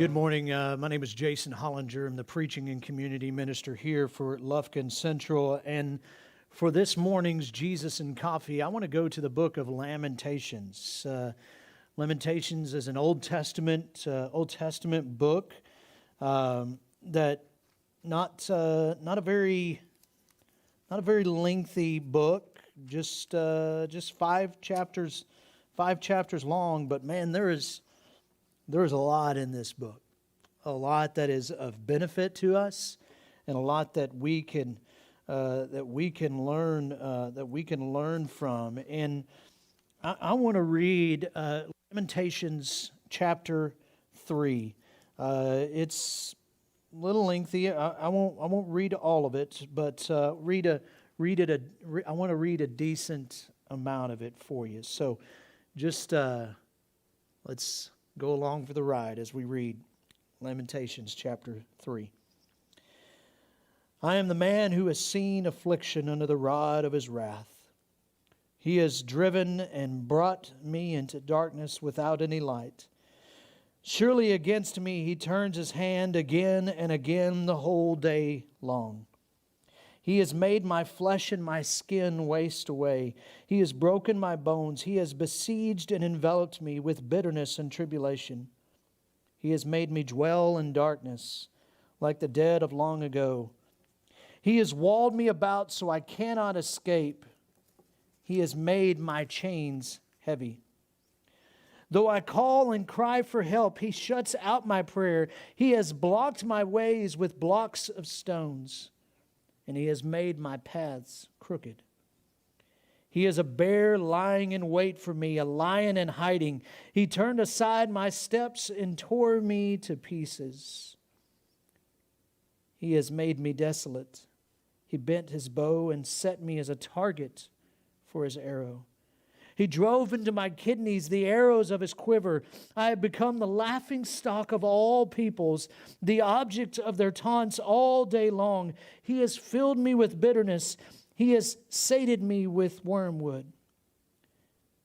Good morning. My name is Jason Hollinger. I'm the preaching and community minister here for Lufkin Central. And for this morning's Jesus and Coffee, I want to go to the book of Lamentations. Lamentations is an Old Testament book that not a very lengthy book, just 5 chapters long. But man, there is a lot in this book, a lot that is of benefit to us, and a lot that we can learn from. And I want to read Lamentations chapter 3. It's a little lengthy. I won't read all of it, but I want to read a decent amount of it for you. So just let's go along for the ride as we read Lamentations chapter 3. I am the man who has seen affliction under the rod of his wrath. He has driven and brought me into darkness without any light. Surely against me he turns his hand again and again the whole day long. He has made my flesh and my skin waste away. He has broken my bones. He has besieged and enveloped me with bitterness and tribulation. He has made me dwell in darkness like the dead of long ago. He has walled me about so I cannot escape. He has made my chains heavy. Though I call and cry for help, he shuts out my prayer. He has blocked my ways with blocks of stones, and he has made my paths crooked. He is a bear lying in wait for me, a lion in hiding. He turned aside my steps and tore me to pieces. He has made me desolate. He bent his bow and set me as a target for his arrow. He drove into my kidneys the arrows of his quiver. I have become the laughing stock of all peoples, the object of their taunts all day long. He has filled me with bitterness. He has sated me with wormwood.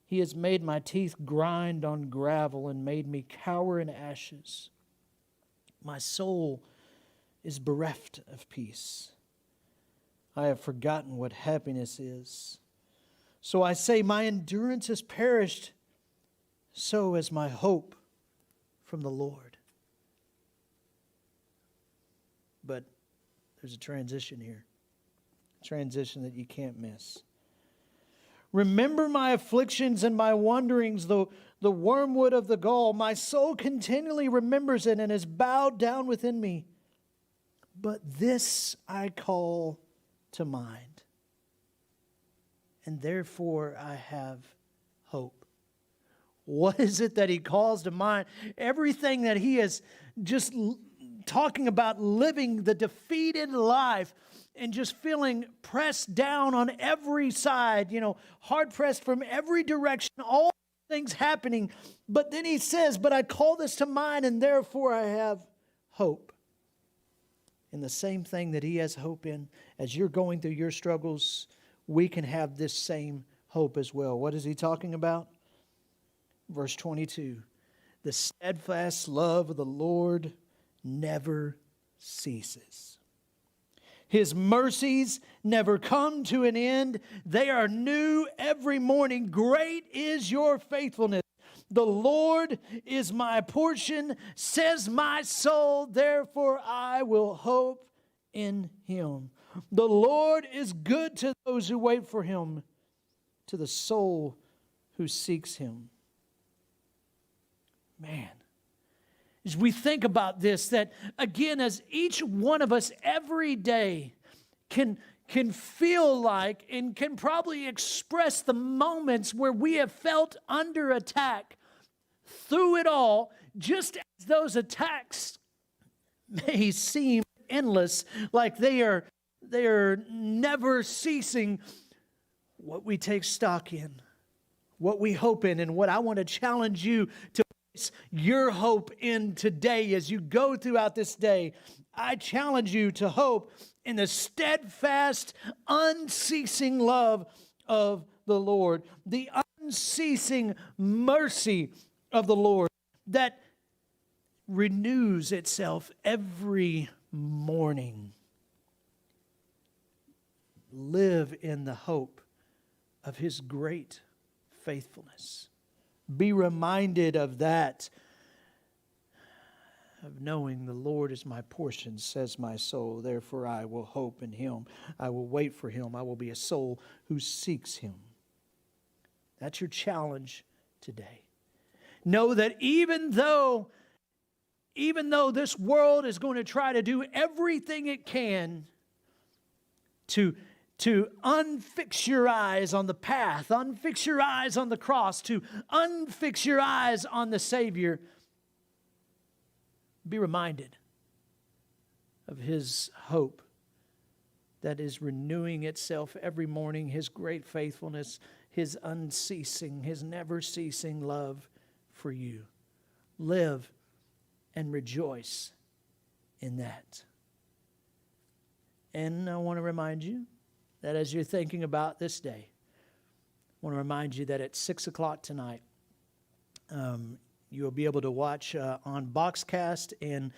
He has made my teeth grind on gravel and made me cower in ashes. My soul is bereft of peace. I have forgotten what happiness is. So I say, my endurance has perished, so has my hope from the Lord. But there's a transition here, a transition that you can't miss. Remember my afflictions and my wanderings, the wormwood of the gall. My soul continually remembers it and is bowed down within me. But this I call to mind, and therefore I have hope. What is it that he calls to mind? Everything that he is just talking about, living the defeated life and just feeling pressed down on every side, hard pressed from every direction, all things happening. But then he says, but I call this to mind, and therefore I have hope. And the same thing that he has hope in, as you're going through your struggles, we can have this same hope as well. What is he talking about? Verse 22. The steadfast love of the Lord never ceases. His mercies never come to an end. They are new every morning. Great is your faithfulness. The Lord is my portion, says my soul, therefore I will hope in him. The Lord is good to those who wait for him, to the soul who seeks him. Man, as we think about this, that again, as each one of us every day can feel like and can probably express the moments where we have felt under attack, through it all, just as those attacks may seem endless, like they are never ceasing, what we take stock in, what we hope in, and what I want to challenge you to place your hope in today as you go throughout this day. I challenge you to hope in the steadfast, unceasing love of the Lord, the unceasing mercy of the Lord, that renews itself every morning. Live in the hope of His great faithfulness. Be reminded of that, of knowing the Lord is my portion, says my soul. Therefore I will hope in Him. I will wait for Him. I will be a soul who seeks Him. That's your challenge today. Know that even though this world is going to try to do everything it can to unfix your eyes on the path, unfix your eyes on the cross, to unfix your eyes on the Savior, be reminded of His hope that is renewing itself every morning, His great faithfulness, His unceasing, His never-ceasing love for you. Live and rejoice in that. And I want to remind you that as you're thinking about this day, I want to remind you that at 6 o'clock tonight, you'll be able to watch on Boxcast and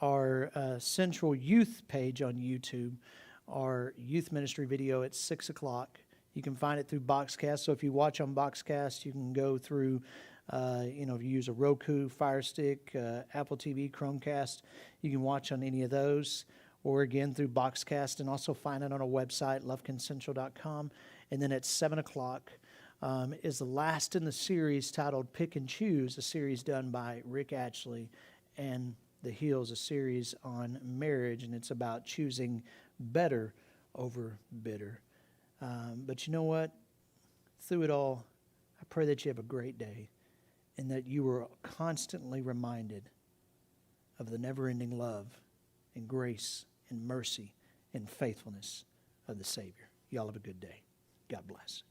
our Central Youth page on YouTube, our youth ministry video at 6 o'clock. You can find it through Boxcast. So if you watch on Boxcast, you can go through, if you use a Roku, Fire Stick, Apple TV, Chromecast, you can watch on any of those. Or again through Boxcast, and also find it on our website, lufkincentral.com. And then at 7 o'clock is the last in the series titled Pick and Choose, a series done by Rick Ashley, and The Hills, a series on marriage, and it's about choosing better over bitter. But you know what? Through it all, I pray that you have a great day, and that you are constantly reminded of the never-ending love and grace and mercy and faithfulness of the Savior. Y'all have a good day. God bless.